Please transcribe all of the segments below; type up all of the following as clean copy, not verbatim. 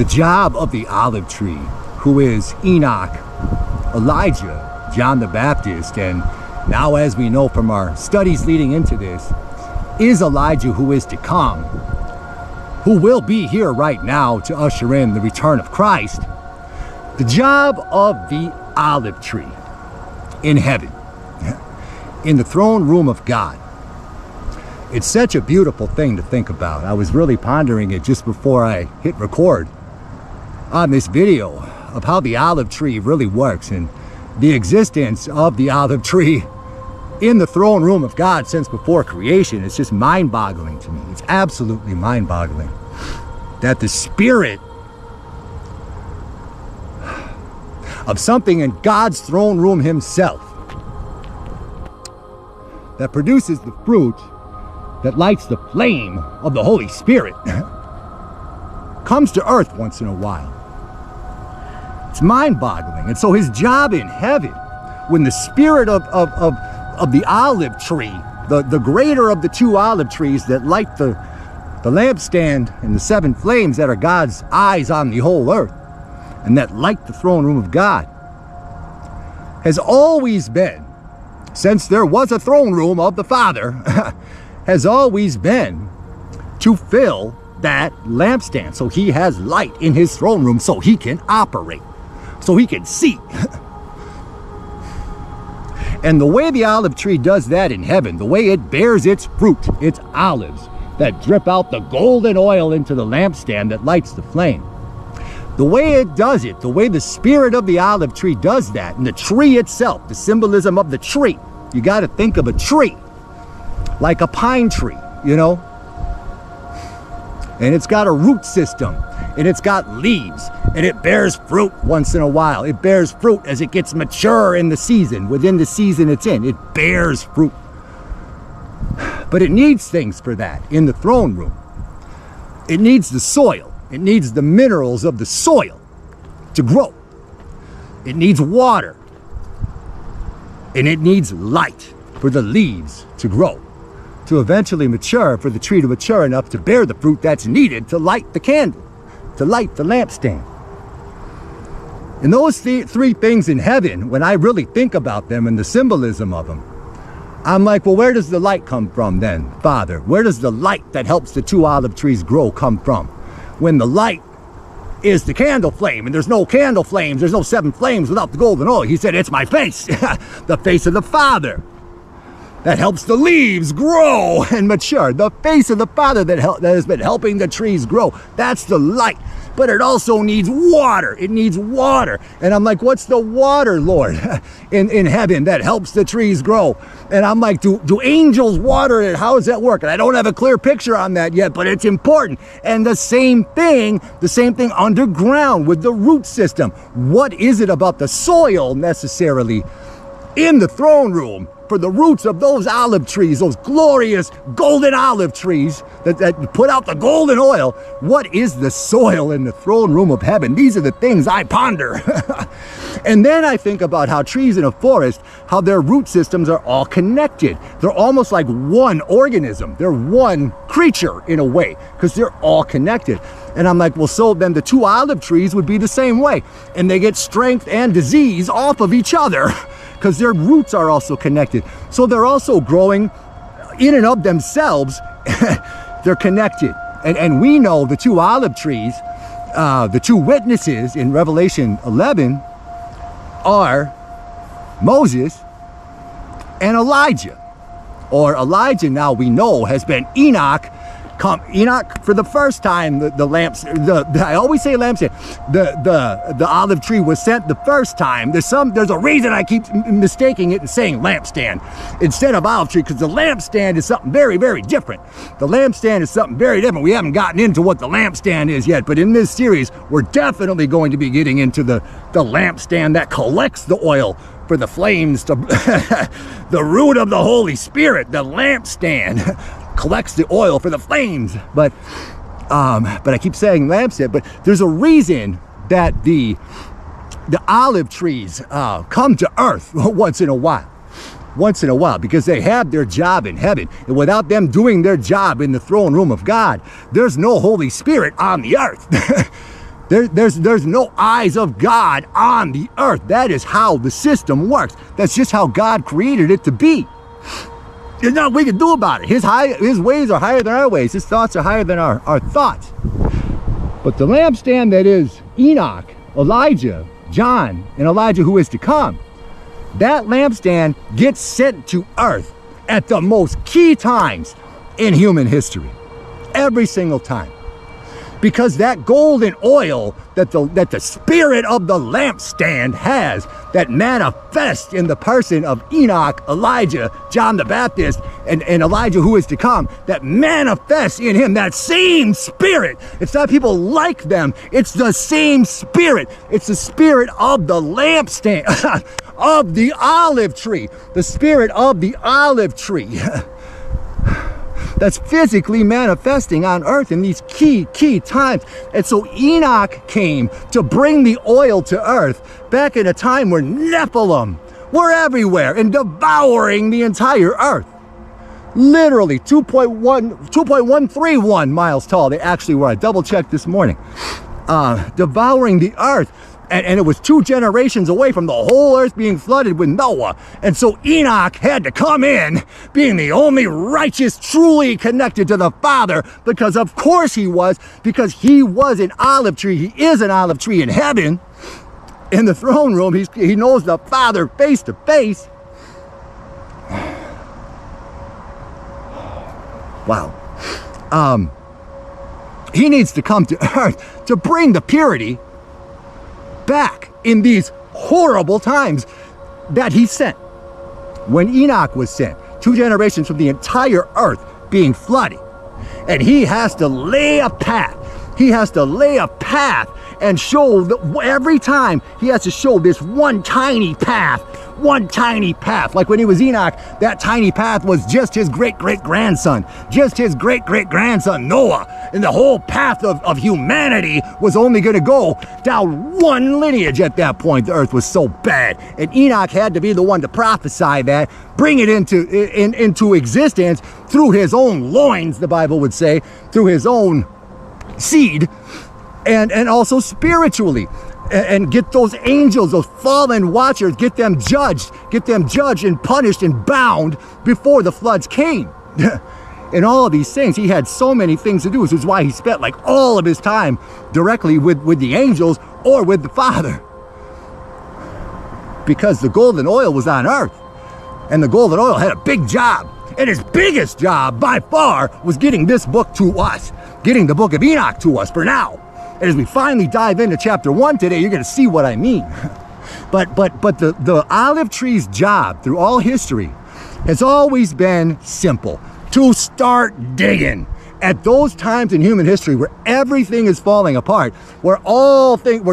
The job of the olive tree, who is Enoch, Elijah, John the Baptist, and now, as we know from our studies leading into this, is Elijah who is to come, who will be here right now to usher in the return of Christ. The job of the olive tree in heaven, in the throne room of God. It's such a beautiful thing to think about. I was really pondering it just before I hit record on this video of how the olive tree really works and the existence of the olive tree in the throne room of God since before creation. It's just mind-boggling to me. It's absolutely mind-boggling that the spirit of something in God's throne room himself that produces the fruit that lights the flame of the Holy Spirit comes to earth once in a while. It's mind-boggling. And so his job in heaven, when the spirit of the olive tree, the greater of the two olive trees that light the lampstand and the seven flames that are God's eyes on the whole earth and that light the throne room of God, has always been, since there was a throne room of the Father, has always been to fill that lampstand. So he has light in his throne room so he can operate, so he can see. And the way the olive tree does that in heaven, the way it bears its fruit, its olives that drip out the golden oil into the lampstand that lights the flame, the way it does it, the way the spirit of the olive tree does that, and the tree itself, the symbolism of the tree, you got to think of a tree like a pine tree, you know, and it's got a root system, and it's got leaves, and it bears fruit once in a while. It bears fruit as it gets mature in the season, within the season it's in. It bears fruit. But it needs things for that in the throne room. It needs the soil. It needs the minerals of the soil to grow. It needs water. And it needs light for the leaves to grow, to eventually mature, for the tree to mature enough to bear the fruit that's needed to light the candle, to light the lampstand. And those three things in heaven, when I really think about them and the symbolism of them, I'm like, well, where does the light come from then, Father? Where does the light that helps the two olive trees grow come from? When the light is the candle flame, and there's no candle flames, there's no seven flames without the golden oil. He said, it's my face, the face of the Father that helps the leaves grow and mature. The face of the Father that has been helping the trees grow. That's the light. But it also needs water. It needs water. And I'm like, what's the water, Lord, in heaven that helps the trees grow? And I'm like, do angels water it? How does that work? And I don't have a clear picture on that yet, but it's important. And the same thing underground with the root system. What is it about the soil necessarily in the throne room for the roots of those olive trees, those glorious golden olive trees that put out the golden oil? What is the soil in the throne room of heaven? These are the things I ponder. And then I think about how trees in a forest, how their root systems are all connected. They're almost like one organism. They're one creature in a way, because they're all connected. And I'm like, well, so then the two olive trees would be the same way. And they get strength and disease off of each other, because their roots are also connected. So they're also growing in and of themselves. They're connected. And we know the two olive trees, the two witnesses in Revelation 11 are Moses and Elijah. Or Elijah, now we know, has been Enoch. Enoch, for the first time, the lamps, I always say lampstand, the olive tree was sent the first time. There's a reason I keep mistaking it and saying lampstand instead of olive tree, because the lampstand is something very, very different. The lampstand is something very different. We haven't gotten into what the lampstand is yet, but in this series, we're definitely going to be getting into the lampstand that collects the oil for the flames, to the root of the Holy Spirit. The lampstand collects the oil for the flames. But I keep saying lampstand, but there's a reason that the olive trees come to earth once in a while, because they have their job in heaven. And without them doing their job in the throne room of God, there's no Holy Spirit on the earth. There's no eyes of God on the earth. That is how the system works. That's just how God created it to be. There's nothing we can do about it. His ways are higher than our ways. His thoughts are higher than our thoughts. But the lampstand that is Enoch, Elijah, John, and Elijah who is to come, that lampstand gets sent to earth at the most key times in human history. Every single time. Because that golden oil that the spirit of the lampstand has, that manifests in the person of Enoch, Elijah, John the Baptist, and Elijah who is to come, that manifests in him, that same spirit. It's not people like them, it's the same spirit. It's the spirit of the lampstand, of the olive tree, the spirit of the olive tree. That's physically manifesting on earth in these key times. And so Enoch came to bring the oil to earth back in a time where Nephilim were everywhere and devouring the entire earth. Literally 2.131 miles tall. They actually were. I double checked this morning. Devouring the earth. And it was 2 generations away from the whole earth being flooded with Noah. And so Enoch had to come in, being the only righteous, truly connected to the Father, because of course he was, because he was an olive tree. He is an olive tree in heaven. In the throne room, he knows the Father face to face. Wow. He needs to come to earth to bring the purity back in these horrible times that he sent. When Enoch was sent, 2 generations from the entire earth being flooded. And he has to lay a path. He has to lay a path and show that every time he has to show this one tiny path. Like when he was Enoch, that tiny path was just his great-great-grandson, just his great-great-grandson Noah. And the whole path of humanity was only going to go down one lineage at that point. The earth was so bad. And Enoch had to be the one to prophesy that, bring it into existence through his own loins, the Bible would say, through his own seed, and also spiritually. And get those angels, those fallen watchers, get them judged and punished and bound before the floods came. And all of these things, he had so many things to do, which is why he spent like all of his time directly with the angels or with the Father. Because the golden oil was on earth, and the golden oil had a big job. And his biggest job by far was getting this book to us, getting the book of Enoch to us for now. And as we finally dive into chapter 1 today, you're going to see what I mean. But the olive tree's job through all history has always been simple: to start digging. At those times in human history where everything is falling apart, where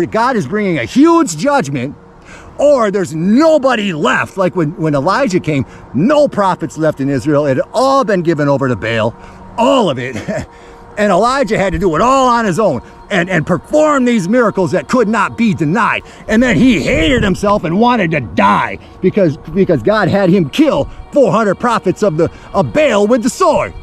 God is bringing a huge judgment, or there's nobody left, like when Elijah came, no prophets left in Israel. It had all been given over to Baal, all of it. And Elijah had to do it all on his own and perform these miracles that could not be denied. And then he hated himself and wanted to die because God had him kill 400 prophets of Baal with the sword.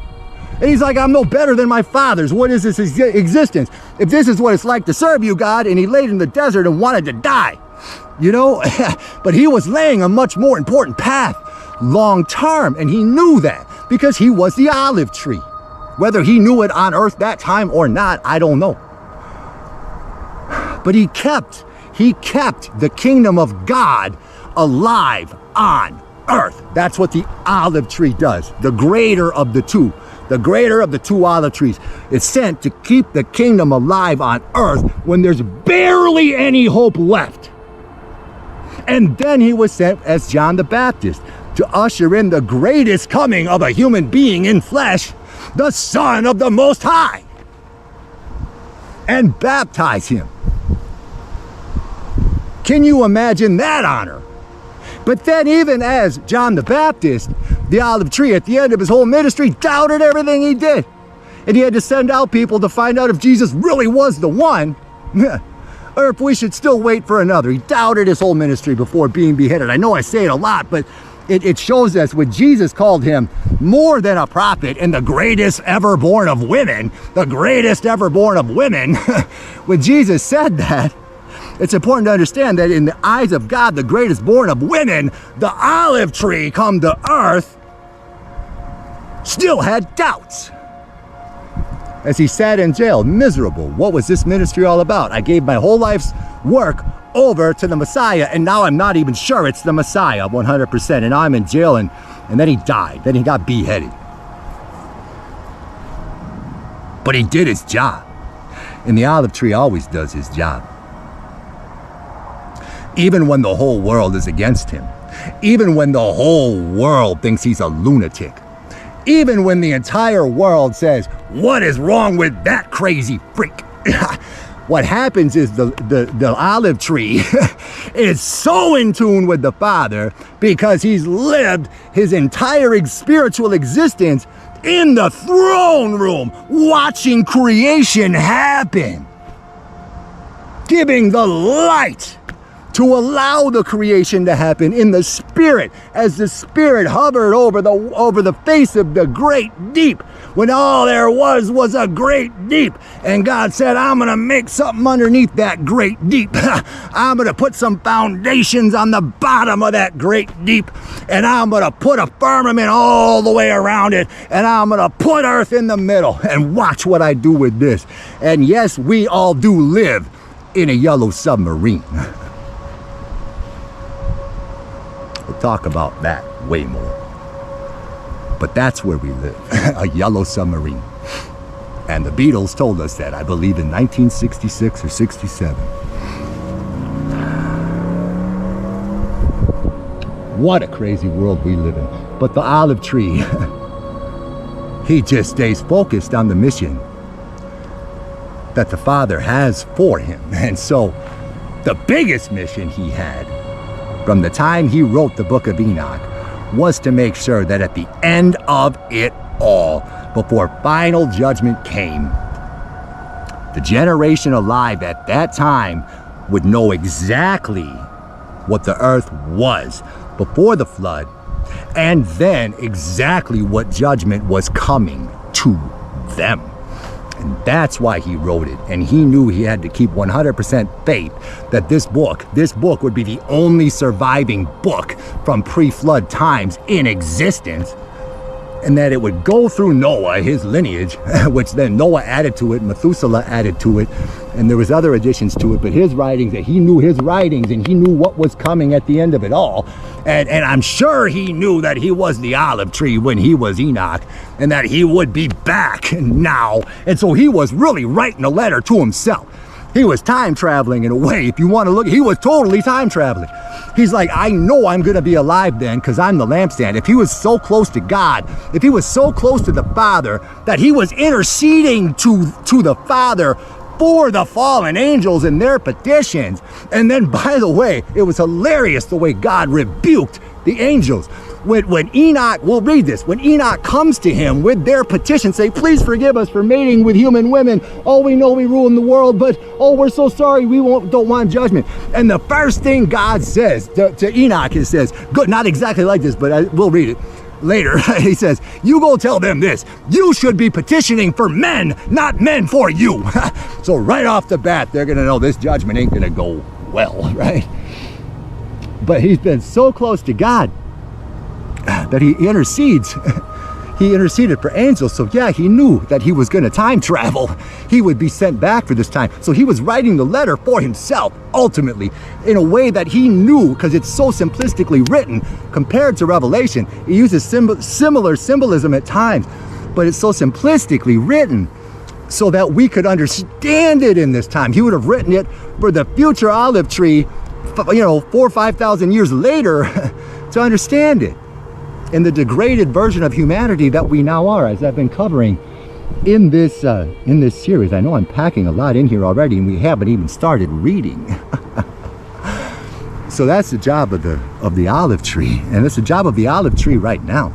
And he's like, I'm no better than my fathers. What is this existence? If this is what it's like to serve you, God, and he laid in the desert and wanted to die, you know? But he was laying a much more important path long term, and he knew that because he was the olive tree. Whether he knew it on earth that time or not, I don't know. But he kept the kingdom of God alive on earth. That's what the olive tree does. The greater of the two olive trees is sent to keep the kingdom alive on earth when there's barely any hope left. And then he was sent as John the Baptist to usher in the greatest coming of a human being in flesh, the Son of the Most High, and baptize him. Can you imagine that honor? But then even as John the Baptist, the olive tree at the end of his whole ministry doubted everything he did. And he had to send out people to find out if Jesus really was the one, or if we should still wait for another. He doubted his whole ministry before being beheaded. I know I say it a lot, but it shows us when Jesus called him more than a prophet and the greatest ever born of women, the greatest ever born of women. When Jesus said that, it's important to understand that in the eyes of God, the greatest born of women, the olive tree come to earth, still had doubts. As he sat in jail, miserable. What was this ministry all about? I gave my whole life's work over to the Messiah, and now I'm not even sure it's the Messiah 100%. And now I'm in jail, and then he died. Then he got beheaded. But he did his job. And the olive tree always does his job. Even when the whole world is against him. Even when the whole world thinks he's a lunatic. Even when the entire world says, what is wrong with that crazy freak? What happens is the olive tree is so in tune with the Father because he's lived his entire spiritual existence in the throne room, watching creation happen, giving the light to allow the creation to happen in the Spirit, as the Spirit hovered over the face of the great deep, when all there was a great deep. And God said, I'm going to make something underneath that great deep. I'm going to put some foundations on the bottom of that great deep, and I'm going to put a firmament all the way around it, and I'm going to put earth in the middle, and watch what I do with this. And yes, we all do live in a yellow submarine. We'll talk about that way more. But that's where we live, a yellow submarine. And the Beatles told us that, I believe, in 1966 or 67. What a crazy world we live in. But the olive tree, he just stays focused on the mission that the Father has for him. And so the biggest mission he had from the time he wrote the book of Enoch was to make sure that at the end of it all, before final judgment came, the generation alive at that time would know exactly what the earth was before the flood, and then exactly what judgment was coming to them. And that's why he wrote it. And he knew he had to keep 100% faith that this book would be the only surviving book from pre-flood times in existence, and that it would go through Noah, his lineage, which then Noah added to it, Methuselah added to it, and there was other additions to it, but his writings, that he knew his writings, and he knew what was coming at the end of it all. And I'm sure he knew that he was the olive tree when he was Enoch, and that he would be back now. And so he was really writing a letter to himself. He was time traveling in a way. If you want to look, he was totally time traveling. He's like, I know I'm going to be alive then because I'm the lampstand. If he was so close to God, if he was so close to the Father that he was interceding to the Father for the fallen angels and their petitions. And then, by the way, it was hilarious the way God rebuked the angels. When Enoch, we'll read this, when Enoch comes to him with their petition, say, please forgive us for mating with human women. Oh, we know we ruined the world, but oh, we're so sorry, we don't want judgment. And the first thing God says to Enoch, it says, good, not exactly like this, but we'll read it later. He says, you go tell them this, you should be petitioning for men, not men for you. So right off the bat, they're going to know this judgment ain't going to go well, right? But he's been so close to God that he intercedes. He interceded for angels. So yeah, he knew that he was going to time travel. He would be sent back for this time. So he was writing the letter for himself, ultimately, in a way that he knew, because it's so simplistically written compared to Revelation. It uses similar symbolism at times, but it's so simplistically written so that we could understand it in this time. He would have written it for the future olive tree, 4,000 or 5,000 years later to understand it. In the degraded version of humanity that we now are, as I've been covering in this series. I know I'm packing a lot in here already, and we haven't even started reading. So that's the job of the olive tree, and it's the job of the olive tree right now.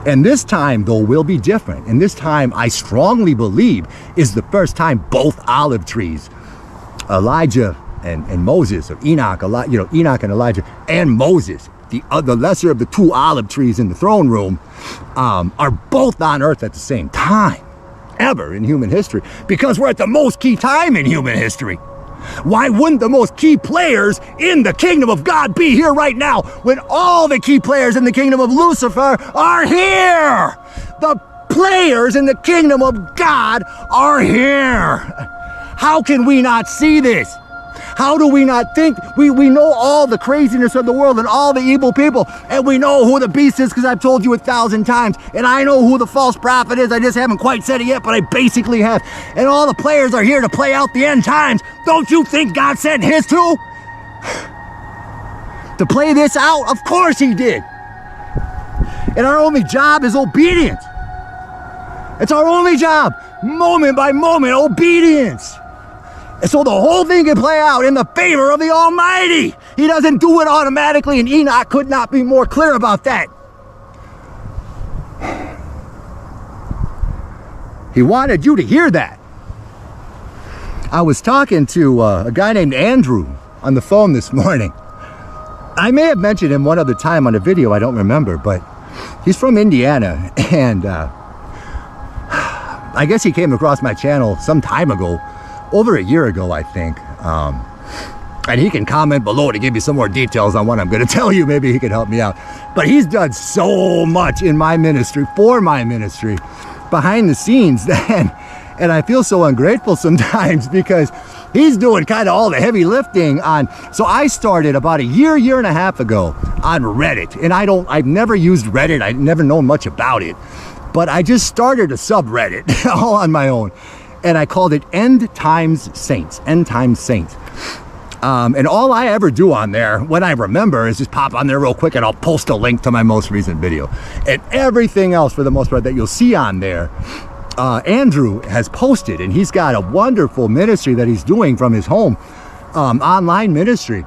And this time, though, will be different. And this time, I strongly believe, is the first time both olive trees, Elijah and Moses, or Enoch, Enoch and Elijah and Moses, the lesser of the two olive trees in the throne room, are both on earth at the same time, ever in human history, because we're at the most key time in human history. Why wouldn't the most key players in the kingdom of God be here right now when all the key players in the kingdom of Lucifer are here? The players in the kingdom of God are here. How can we not see this? How do we not think? We know all the craziness of the world and all the evil people, and we know who the beast is because I've told you 1,000 times, and I know who the false prophet is. I just haven't quite said it yet, but I basically have. And all the players are here to play out the end times. Don't you think God sent his too? To play this out? Of course he did. And our only job is obedience. It's our only job. Moment by moment, obedience. And so the whole thing can play out in the favor of the Almighty. He doesn't do it automatically, and Enoch could not be more clear about that. He wanted you to hear that. I was talking to a guy named Andrew on the phone this morning. I may have mentioned him one other time on a video, I don't remember, but he's from Indiana, and I guess he came across my channel some time ago, over a year ago, I think. And he can comment below to give you some more details on what I'm going to tell you. Maybe he can help me out. But he's done so much in my ministry, for my ministry, behind the scenes. And I feel so ungrateful sometimes because he's doing kind of all the heavy lifting on. So I started about a year and a half ago on Reddit. And I've never used Reddit. I've never known much about it. But I just started a subreddit all on my own. And I called it End Times Saints. End Times Saints. And all I ever do on there, when I remember, is just pop on there real quick and I'll post a link to my most recent video. And everything else, for the most part, that you'll see on there, Andrew has posted. And he's got a wonderful ministry that he's doing from his home, online ministry.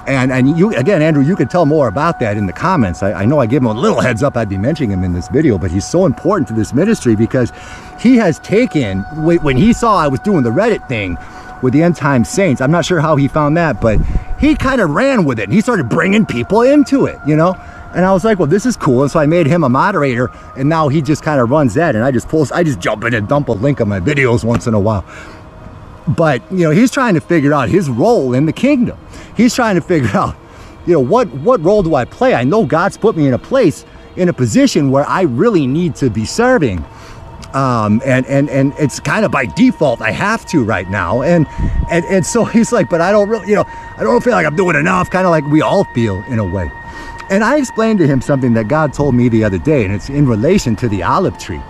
And you, again, Andrew, you can tell more about that in the comments. I know I gave him a little heads up I'd be mentioning him in this video, but he's so important to this ministry because he has taken, when he saw I was doing the Reddit thing with the End Time Saints, I'm not sure how he found that, but he kind of ran with it and he started bringing people into it, you know? And I was like, well, this is cool. And so I made him a moderator, and now he just kind of runs that. And I just jump in and dump a link of my videos once in a while. But, you know, he's trying to figure out his role in the kingdom. He's trying to figure out, you know, what role do I play? I know God's put me in a place, in a position where I really need to be serving. And it's kind of by default, I have to right now. And so he's like, but I don't really, you know, I don't feel like I'm doing enough, kind of like we all feel in a way. And I explained to him something that God told me the other day, and it's in relation to the olive tree.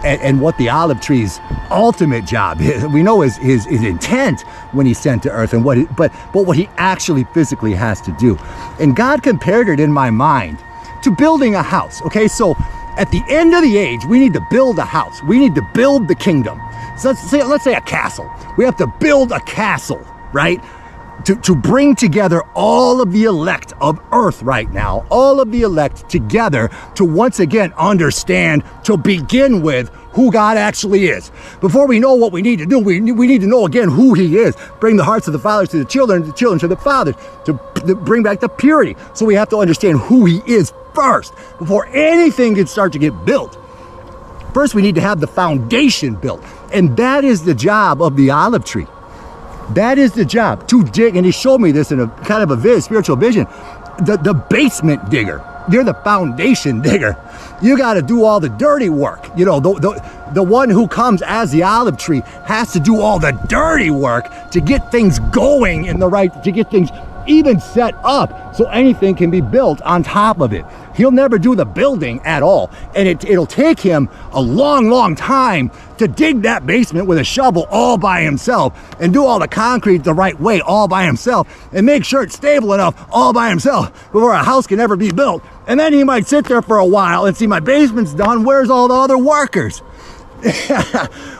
And what the olive tree's ultimate job is. We know his intent when he's sent to earth, and but what he actually physically has to do. And God compared it in my mind to building a house. Okay, so at the end of the age, we need to build a house. We need to build the kingdom. So let's say a castle. We have to build a castle, right? To bring together all of the elect of earth right now, all of the elect together to once again understand, to begin with, who God actually is. Before we know what we need to do, we need to know again who he is. Bring the hearts of the fathers to the children to the fathers, to bring back the purity. So we have to understand who he is first, before anything can start to get built. First, we need to have the foundation built. And that is the job of the olive tree. That is the job, to dig. And he showed me this in a kind of a spiritual vision. The basement digger. You're the foundation digger. You got to do all the dirty work. You know, the one who comes as the olive tree has to do all the dirty work to get things going in the right, to get things even set up so anything can be built on top of it. He'll never do the building at all. And it'll take him a long time to dig that basement with a shovel all by himself and do all the concrete the right way all by himself and make sure it's stable enough all by himself before a house can ever be built. And then he might sit there for a while and see, my basement's done. Where's all the other workers?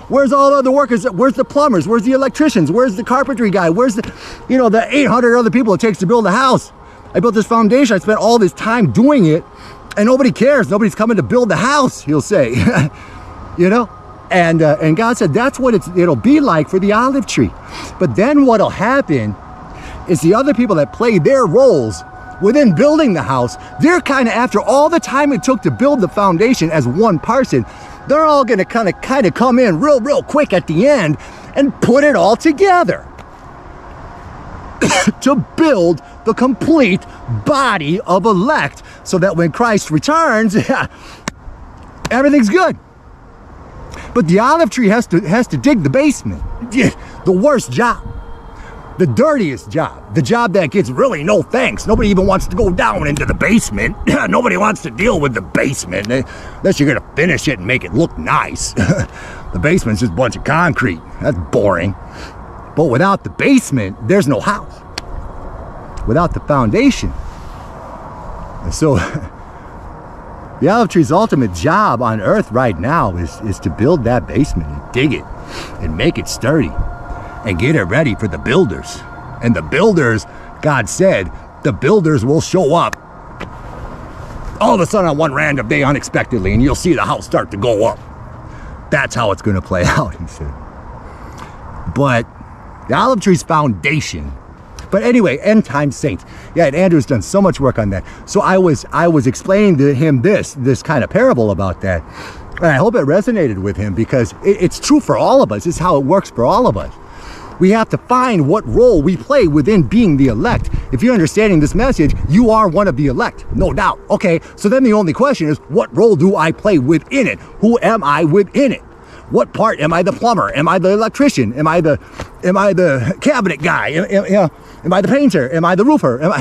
Where's all the other workers? Where's the plumbers? Where's the electricians? Where's the carpentry guy? Where's the, you know, the 800 other people it takes to build a house? I built this foundation. I spent all this time doing it, and nobody cares. Nobody's coming to build the house, he'll say. You know? And God said that's what it'll be like for the olive tree. But then what'll happen is the other people that play their roles within building the house, they're kind of, after all the time it took to build the foundation as one person, they're all going to kind of come in real quick at the end and put it all together to build the complete body of elect, so that when Christ returns, everything's good. But the olive tree has to dig the basement. The worst job. The dirtiest job. The job that gets really no thanks. Nobody even wants to go down into the basement. Nobody wants to deal with the basement unless you're going to finish it and make it look nice. The basement's just a bunch of concrete. That's boring. But without the basement, there's no house. Without the foundation. And so the olive tree's ultimate job on earth right now is to build that basement and dig it and make it sturdy and get it ready for the builders. And the builders, God said, the builders will show up all of a sudden on one random day unexpectedly, and you'll see the house start to go up. That's how it's going to play out, he said. But the olive tree's foundation. But anyway, end time saints. Yeah, and Andrew's done so much work on that. So I was explaining to him this kind of parable about that. And I hope it resonated with him, because it's true for all of us. It's how it works for all of us. We have to find what role we play within being the elect. If you're understanding this message, you are one of the elect, no doubt. Okay, so then the only question is, what role do I play within it? Who am I within it? What part? Am I the plumber? Am I the electrician? Am I the cabinet guy? Am I the painter? Am I the roofer? Am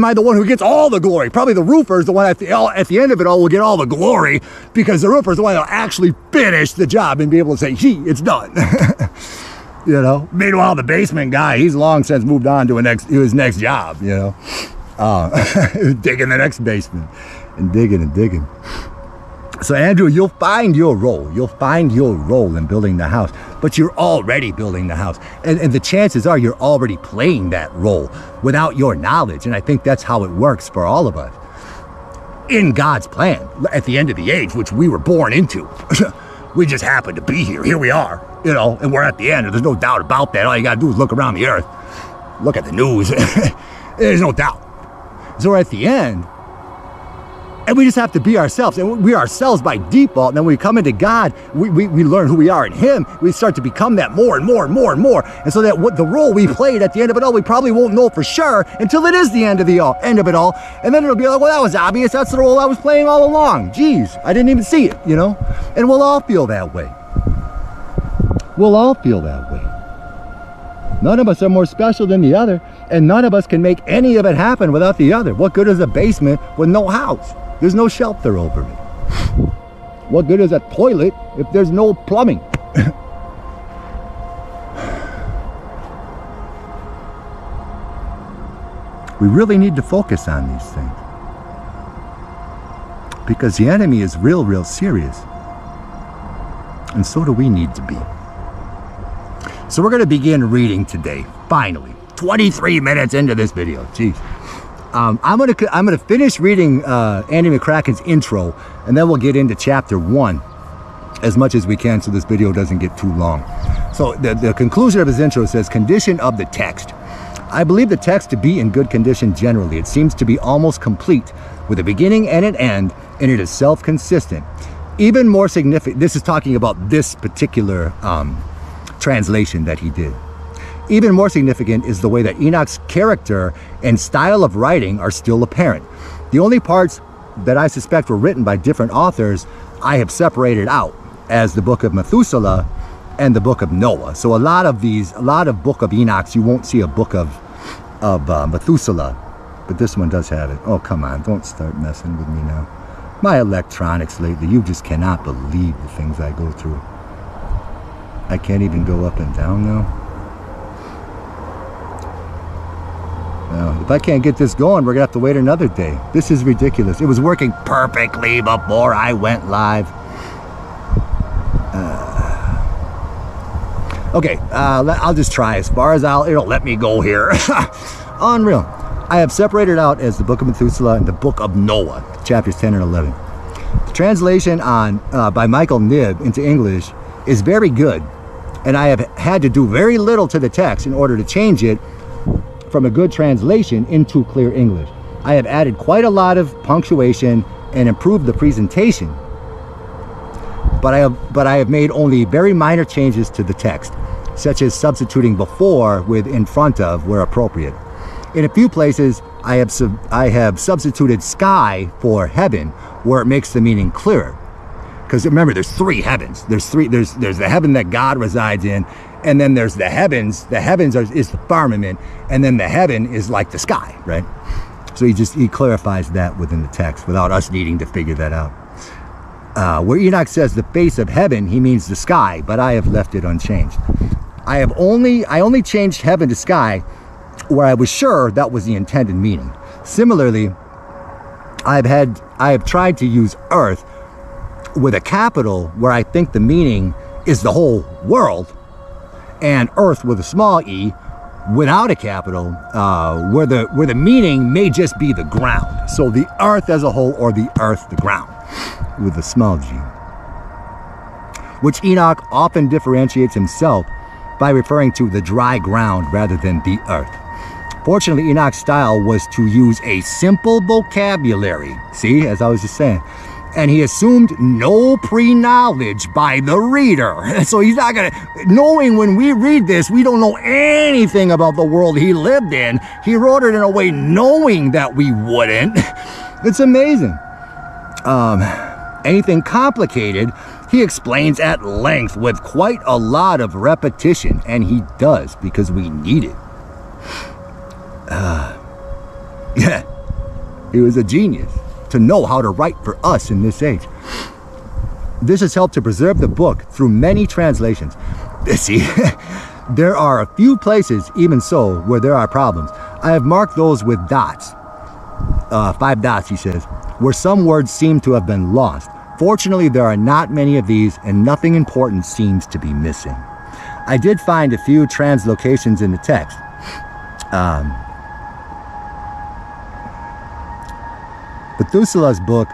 I the one who gets all the glory? Probably the roofer is the one at the end of it all will get all the glory, because the roofer is the one that will actually finish the job and be able to say, gee, it's done. You know. Meanwhile, the basement guy, he's long since moved on to his next job. You know, digging the next basement and digging. So Andrew, you'll find your role. You'll find your role in building the house, but you're already building the house. And the chances are you're already playing that role without your knowledge. And I think that's how it works for all of us. In God's plan, at the end of the age, which we were born into. We just happen to be here. Here we are, you know, and we're at the end. There's no doubt about that. All you got to do is look around the earth. Look at the news. There's no doubt. So we're at the end. And we just have to be ourselves. And we are ourselves by default. And then when we come into God, we learn who we are in Him. We start to become that more and more. And so that what the role we played at the end of it all, we probably won't know for sure until it is the end of it all. And then it'll be like, well, that was obvious. That's the role I was playing all along. Geez, I didn't even see it, you know? And we'll all feel that way. We'll all feel that way. None of us are more special than the other. And none of us can make any of it happen without the other. What good is a basement with no house? There's no shelter over it. What good is a toilet if there's no plumbing? We really need to focus on these things, because the enemy is real serious, and so do we need to be. So we're going to begin reading today, finally. 23 minutes into this video. Jeez. I'm gonna finish reading Andy McCracken's intro, and then we'll get into chapter 1 as much as we can, so this video doesn't get too long. So the conclusion of his intro says, condition of the text. I believe the text to be in good condition generally. It seems to be almost complete, with a beginning and an end, and it is self-consistent. Even more significant, this is talking about this particular translation that he did. Even more significant is the way that Enoch's character and style of writing are still apparent. The only parts that I suspect were written by different authors I have separated out, as the book of Methuselah and the book of Noah. So a lot of book of Enochs, you won't see a book of Methuselah, but this one does have it. Oh, come on, don't start messing with me now. My electronics lately, you just cannot believe the things I go through. I can't even go up and down now. Now, if I can't get this going, we're going to have to wait another day. This is ridiculous. It was working perfectly before I went live. Okay, I'll just try as far as it'll let me go here. Unreal. I have separated out as the book of Methuselah and the book of Noah, chapters 10 and 11. The translation by Michael Knibb into English is very good, and I have had to do very little to the text in order to change it from a good translation into clear English. I have added quite a lot of punctuation and improved the presentation, but I have made only very minor changes to the text, such as substituting before with in front of where appropriate. In a few places, I have substituted sky for heaven, where it makes the meaning clearer. Because remember, there's three heavens. There's the heaven that God resides in, and then there's the heavens. The heavens is the firmament, and then the heaven is like the sky, right? So he clarifies that within the text without us needing to figure that out. Where Enoch says the face of heaven, he means the sky, but I have left it unchanged. I only changed heaven to sky where I was sure that was the intended meaning. Similarly, I have tried to use earth with a capital where I think the meaning is the whole world, and earth with a small e without a capital, where the meaning may just be the ground. So the earth as a whole, or the earth, the ground, with a small g. Which Enoch often differentiates himself by referring to the dry ground rather than the earth. Fortunately, Enoch's style was to use a simple vocabulary. See, as I was just saying. And he assumed no pre-knowledge by the reader. So he's not gonna, knowing when we read this, we don't know anything about the world he lived in. He wrote it in a way knowing that we wouldn't. It's amazing. Anything complicated, he explains at length with quite a lot of repetition, and he does because we need it. Yeah, he was a genius to know how to write for us in this age. This has helped to preserve the book through many translations. See, there are a few places, even so, where there are problems. I have marked those with dots. 5 dots, he says, where some words seem to have been lost. Fortunately, there are not many of these, and nothing important seems to be missing. I did find a few translocations in the text. Methuselah's book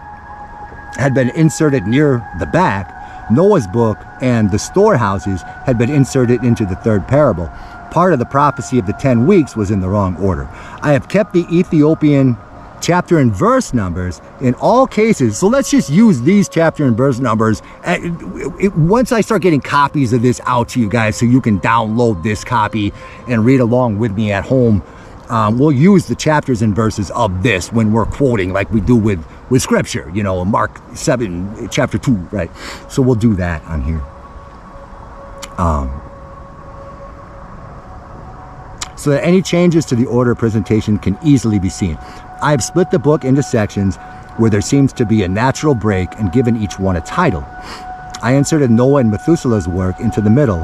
had been inserted near the back. Noah's book and the storehouses had been inserted into the third parable. Part of the prophecy of the 10 weeks was in the wrong order. I have kept the Ethiopian chapter and verse numbers in all cases. So let's just use these chapter and verse numbers. Once I start getting copies of this out to you guys so you can download this copy and read along with me at home, we'll use the chapters and verses of this when we're quoting like we do with scripture, you know, Mark 7, chapter 2, right? So we'll do that on here. So that any changes to the order of presentation can easily be seen. I have split the book into sections where there seems to be a natural break and given each one a title. I inserted Noah and Methuselah's work into the middle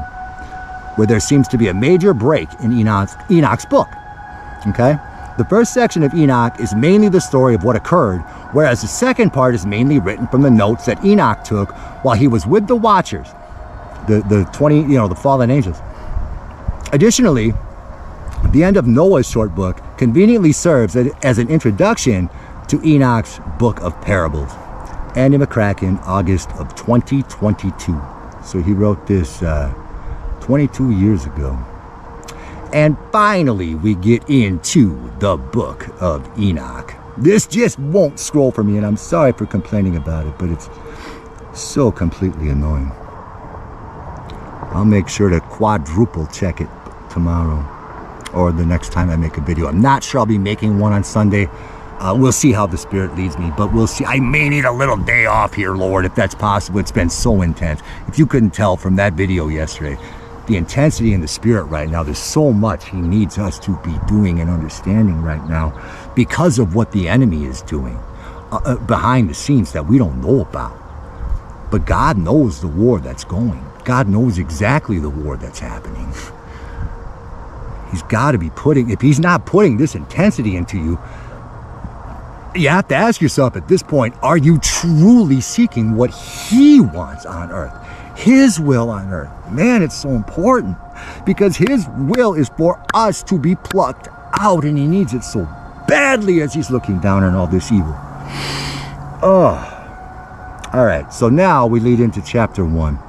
where there seems to be a major break in Enoch's book. Okay? The first section of Enoch is mainly the story of what occurred, whereas the second part is mainly written from the notes that Enoch took while he was with the Watchers, the 20, you know, the fallen angels. Additionally, the end of Noah's short book conveniently serves as an introduction to Enoch's book of parables. Andy McCracken, August of 2022. So he wrote this 22 years ago. And finally, we get into the book of Enoch. This just won't scroll for me, and I'm sorry for complaining about it, but it's so completely annoying. I'll make sure to quadruple check it tomorrow or the next time I make a video. I'm not sure I'll be making one on Sunday. We'll see how the Spirit leads me, but we'll see. I may need a little day off here, Lord, if that's possible. It's been so intense. If you couldn't tell from that video yesterday, the intensity in the Spirit right now, there's so much he needs us to be doing and understanding right now because of what the enemy is doing behind the scenes that we don't know about. But God knows the war that's going. God knows exactly the war that's happening. He's got to be putting, if he's not putting this intensity into you, you have to ask yourself at this point, are you truly seeking what he wants on earth? His will on earth. Man, it's so important because his will is for us to be plucked out, and he needs it so badly as he's looking down on all this evil. Oh, all right. So now we lead into chapter 1,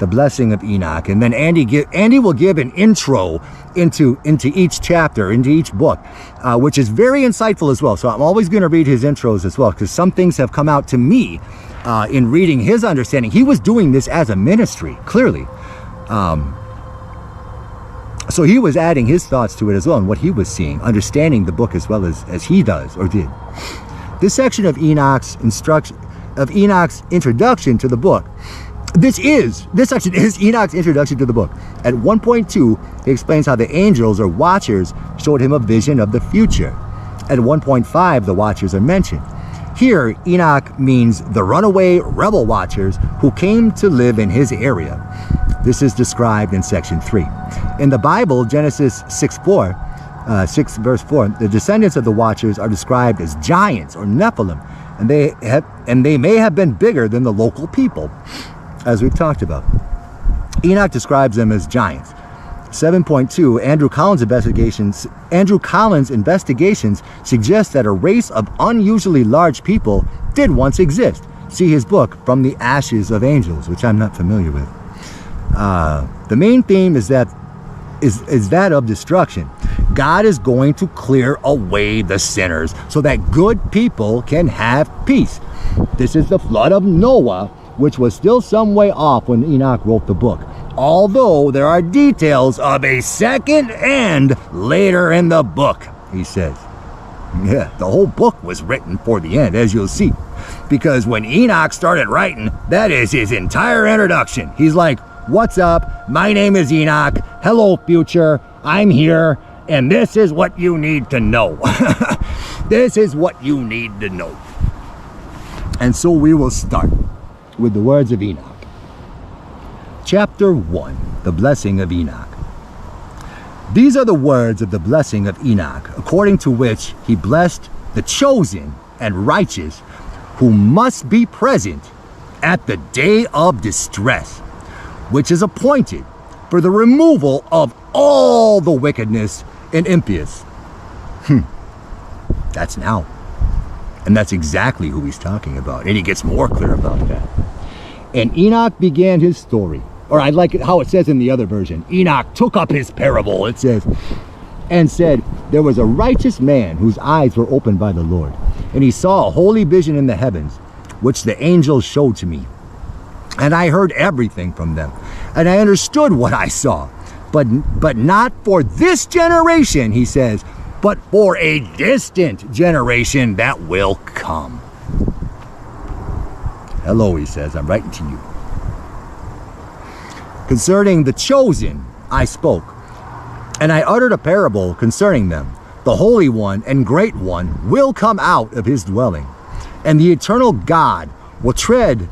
the blessing of Enoch, and then Andy will give an intro into each chapter, into each book, which is very insightful as well. So I'm always going to read his intros as well, because some things have come out to me in reading his understanding. He was doing this as a ministry, clearly. So he was adding his thoughts to it as well, and what he was seeing, understanding the book as well as he does or did. This section of Enoch's introduction to the book. This section is Enoch's introduction to the book. At 1.2, he explains how the angels or watchers showed him a vision of the future. At 1.5, the watchers are mentioned. Here, Enoch means the runaway rebel watchers who came to live in his area. This is described in section 3. In the Bible, Genesis 6 verse 4, the descendants of the watchers are described as giants or Nephilim, and they may have been bigger than the local people, as we've talked about. Enoch describes them as giants. 7.2, Andrew Collins' investigations suggest that a race of unusually large people did once exist. See his book, From the Ashes of Angels, which I'm not familiar with. The main theme is that of destruction. God is going to clear away the sinners so that good people can have peace. This is the flood of Noah, which was still some way off when Enoch wrote the book, although there are details of a second end later in the book, he says. Yeah, the whole book was written for the end, as you'll see, because when Enoch started writing, that is his entire introduction. He's like, "What's up? My name is Enoch. Hello, future. I'm here, and this is what you need to know." This is what you need to know. And so we will start with the words of Enoch. Chapter 1, the blessing of Enoch. These are the words of the blessing of Enoch, according to which he blessed the chosen and righteous who must be present at the day of distress, which is appointed for the removal of all the wickedness and impious. That's now. And that's exactly who he's talking about. And he gets more clear about that. And Enoch began his story. Or I like it how it says in the other version. Enoch took up his parable, it says, and said, "There was a righteous man whose eyes were opened by the Lord, and he saw a holy vision in the heavens, which the angels showed to me. And I heard everything from them, and I understood what I saw. But not for this generation," he says, "but for a distant generation that will come." Hello, he says, I'm writing to you. "Concerning the chosen, I spoke, and I uttered a parable concerning them. The Holy One and Great One will come out of his dwelling, and the eternal God will tread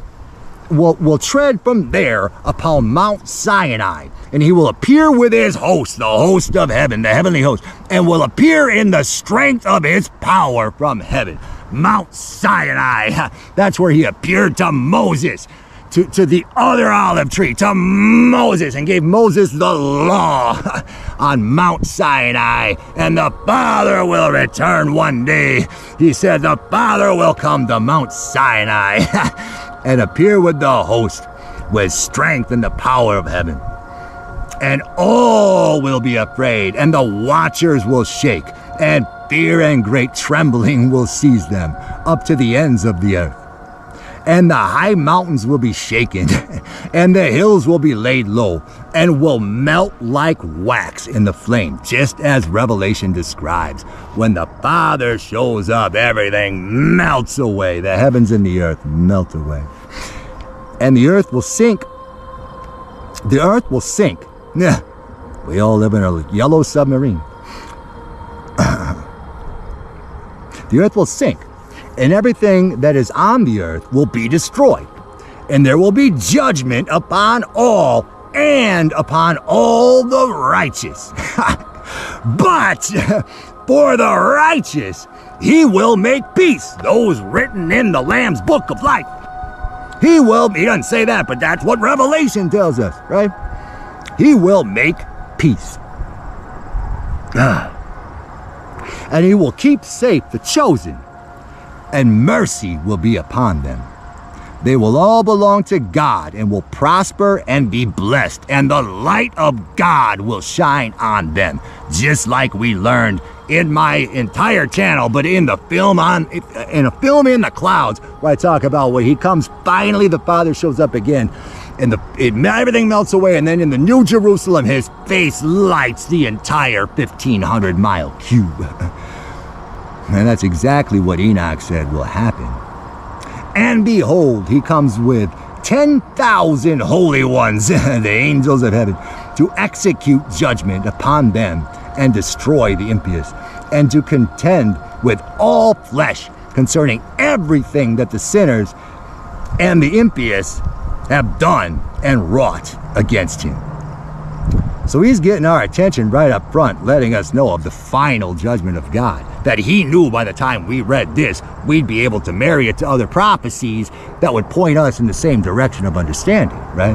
from there upon Mount Sinai, and he will appear with his host, the host of heaven, the heavenly host, and will appear in the strength of his power from heaven." Mount Sinai, that's where he appeared to Moses, to the other olive tree, to Moses, and gave Moses the law on Mount Sinai. And the Father will return one day. He said the Father will come to Mount Sinai and appear with the host, with strength and the power of heaven. And all will be afraid, and the watchers will shake, and fear and great trembling will seize them up to the ends of the earth. And the high mountains will be shaken, and the hills will be laid low, and will melt like wax in the flame, just as Revelation describes. When the Father shows up, everything melts away. The heavens and the earth melt away. And the earth will sink. The earth will sink. Yeah, we all live in a yellow submarine. The earth will sink, and everything that is on the earth will be destroyed. And there will be judgment upon all, and upon all the righteous. But for the righteous, he will make peace, those written in the Lamb's book of life. He doesn't say that, but that's what Revelation tells us, right? He will make peace. And he will keep safe the chosen, and mercy will be upon them. They will all belong to God and will prosper and be blessed. And the light of God will shine on them. Just like we learned in my entire channel, but in a film in the clouds, where I talk about when he comes, finally the Father shows up again. And everything melts away, and then in the New Jerusalem, his face lights the entire 1,500-mile cube. And that's exactly what Enoch said will happen. And behold, he comes with 10,000 holy ones, the angels of heaven, to execute judgment upon them and destroy the impious, and to contend with all flesh concerning everything that the sinners and the impious have done and wrought against him. So he's getting our attention right up front, letting us know of the final judgment of God, that he knew by the time we read this, we'd be able to marry it to other prophecies that would point us in the same direction of understanding, right?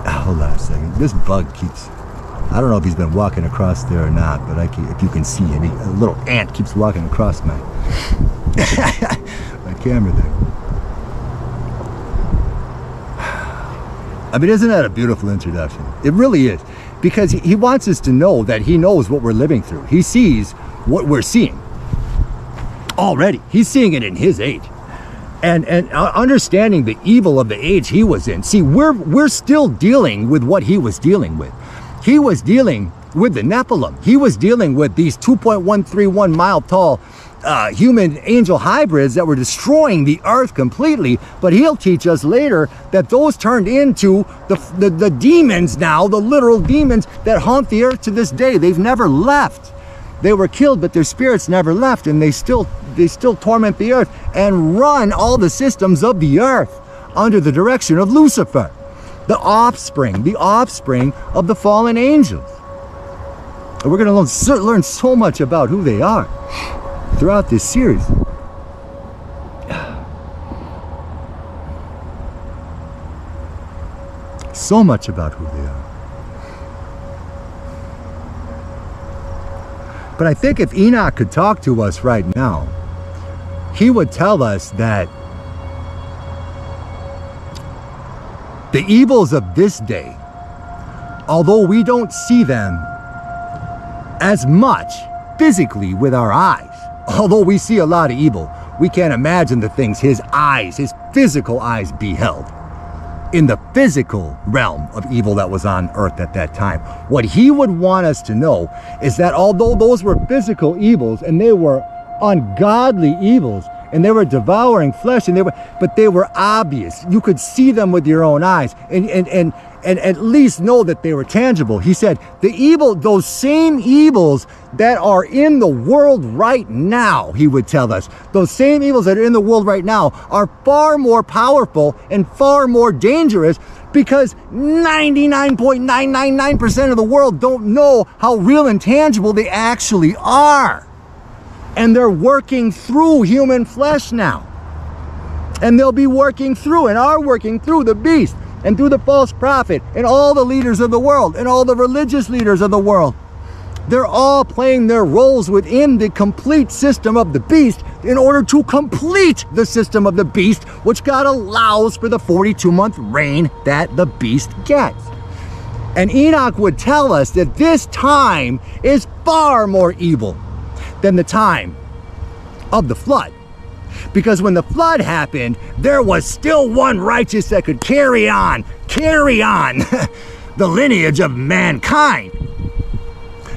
Hold on a second. This bug keeps, I don't know if he's been walking across there or not, but if you can see it, a little ant keeps walking across my camera there. I mean, isn't that a beautiful introduction? It really is. Because he wants us to know that he knows what we're living through. He sees what we're seeing already. He's seeing it in his age. And understanding the evil of the age he was in. See, we're still dealing with what he was dealing with. He was dealing with the Nephilim. He was dealing with these 2.131 mile tall human angel hybrids that were destroying the earth completely. But he'll teach us later that those turned into the demons now, the literal demons that haunt the earth to this day. They've never left. They were killed, but their spirits never left, and they still torment the earth and run all the systems of the earth under the direction of Lucifer, the offspring of the fallen angels. And we're going to learn so much about who they are throughout this series. So much about who they are. But I think if Enoch could talk to us right now, he would tell us that the evils of this day, although we don't see them as much physically with our eyes, although we see a lot of evil, we can't imagine the things his physical eyes beheld in the physical realm of evil that was on earth at that time. What he would want us to know is that although those were physical evils and they were ungodly evils and they were devouring flesh but they were obvious. You could see them with your own eyes and at least know that they were tangible. He said those same evils that are in the world right now, he would tell us, those same evils that are in the world right now are far more powerful and far more dangerous because 99.999% of the world don't know how real and tangible they actually are. And they're working through human flesh now. And they'll be working through and are working through the beast and through the false prophet and all the leaders of the world and all the religious leaders of the world. They're all playing their roles within the complete system of the beast in order to complete the system of the beast, which God allows for the 42-month reign that the beast gets. And Enoch would tell us that this time is far more evil than the time of the flood. Because when the flood happened, there was still one righteous that could carry on the lineage of mankind.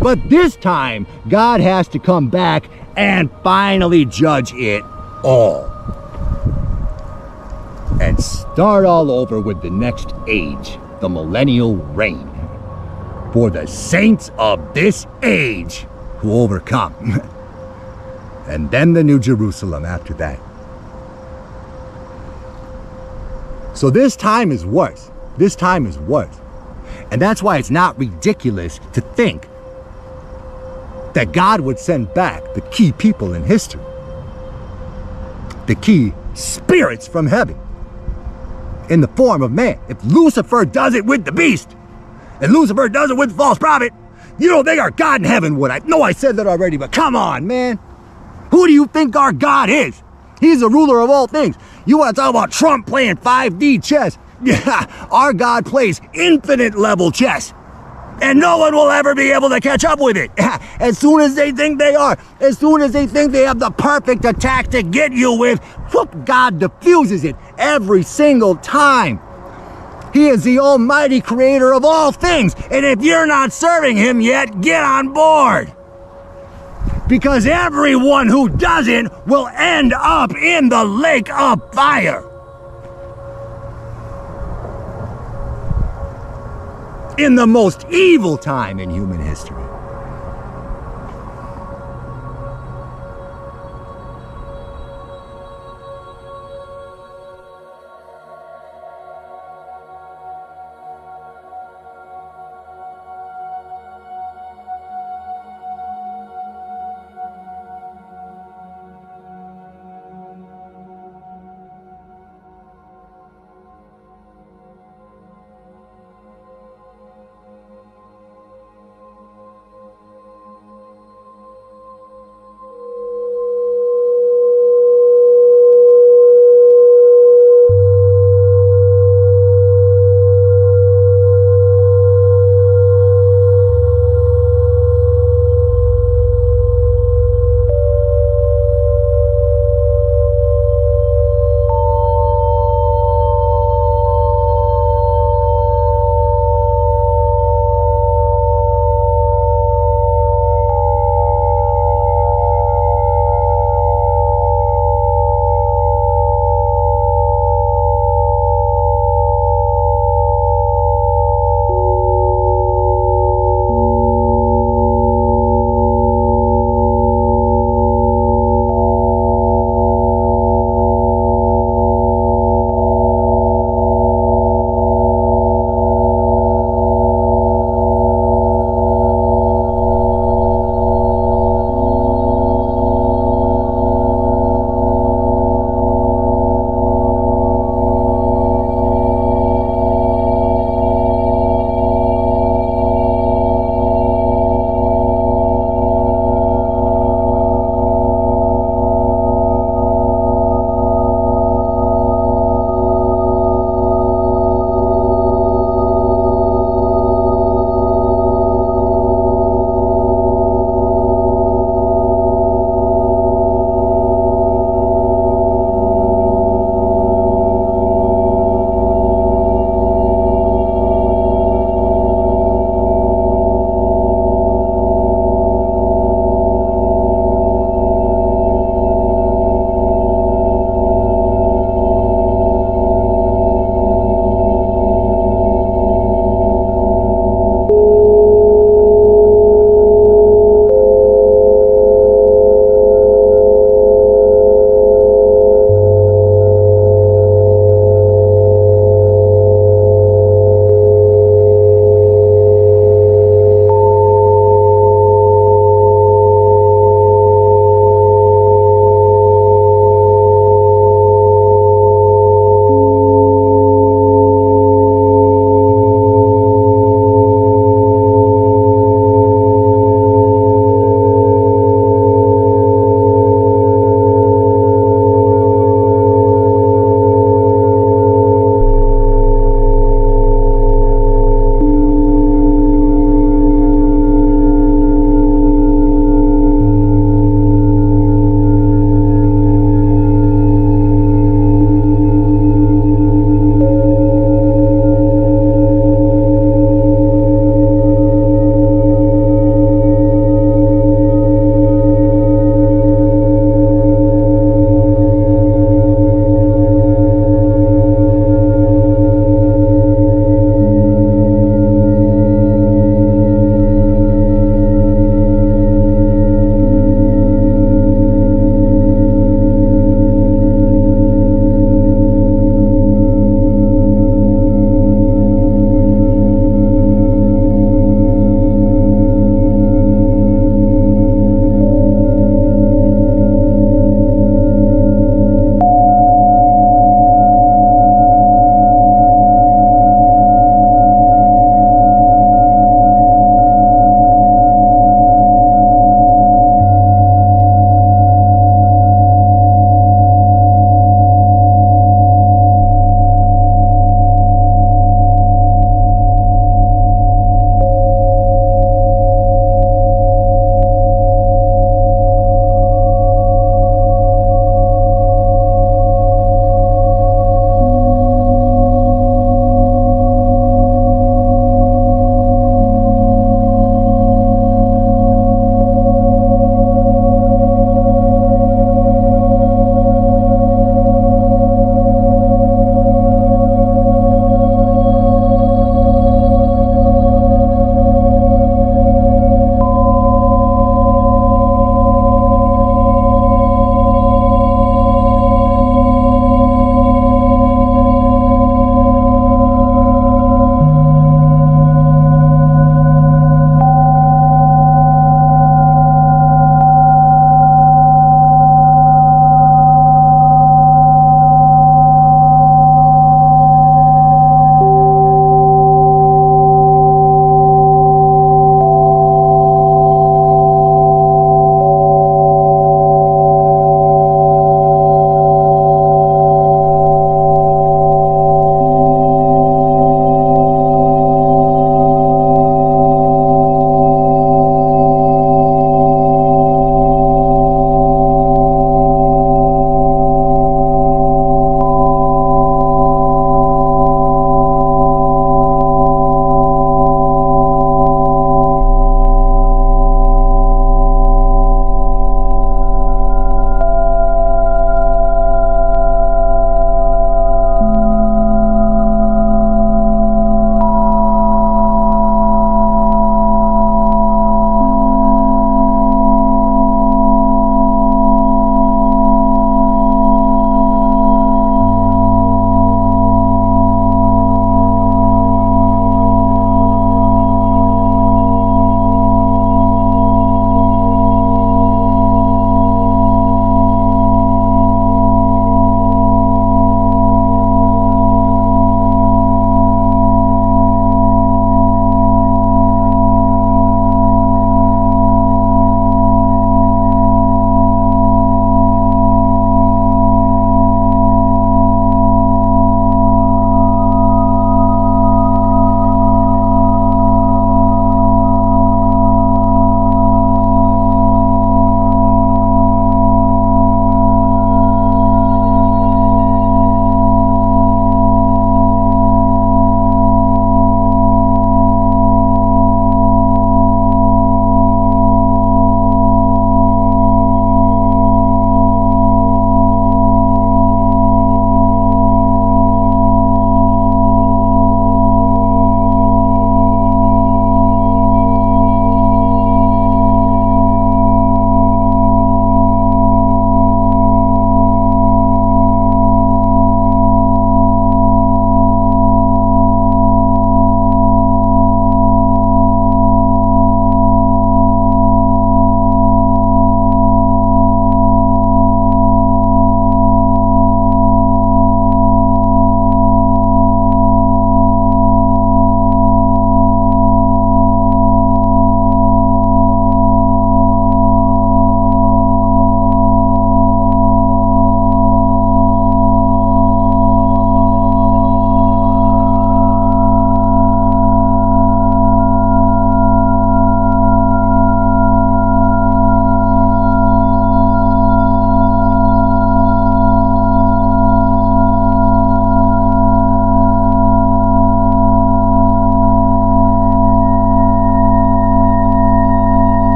But this time, God has to come back and finally judge it all. And start all over with the next age, the millennial reign, for the saints of this age who overcome. And then the New Jerusalem after that. So this time is worse. This time is worse. And that's why it's not ridiculous to think that God would send back the key people in history, the key spirits from heaven, in the form of man. If Lucifer does it with the beast, and Lucifer does it with the false prophet, you don't think our God in heaven would. I know I said that already, but come on, man. Who do you think our God is? He's the ruler of all things. You want to talk about Trump playing 5D chess? Yeah, our God plays infinite level chess. And no one will ever be able to catch up with it. As soon as they think they are, as soon as they think they have the perfect attack to get you with, whoop, God diffuses it every single time. He is the almighty creator of all things. And if you're not serving him yet, get on board. Because everyone who doesn't will end up in the lake of fire. In the most evil time in human history.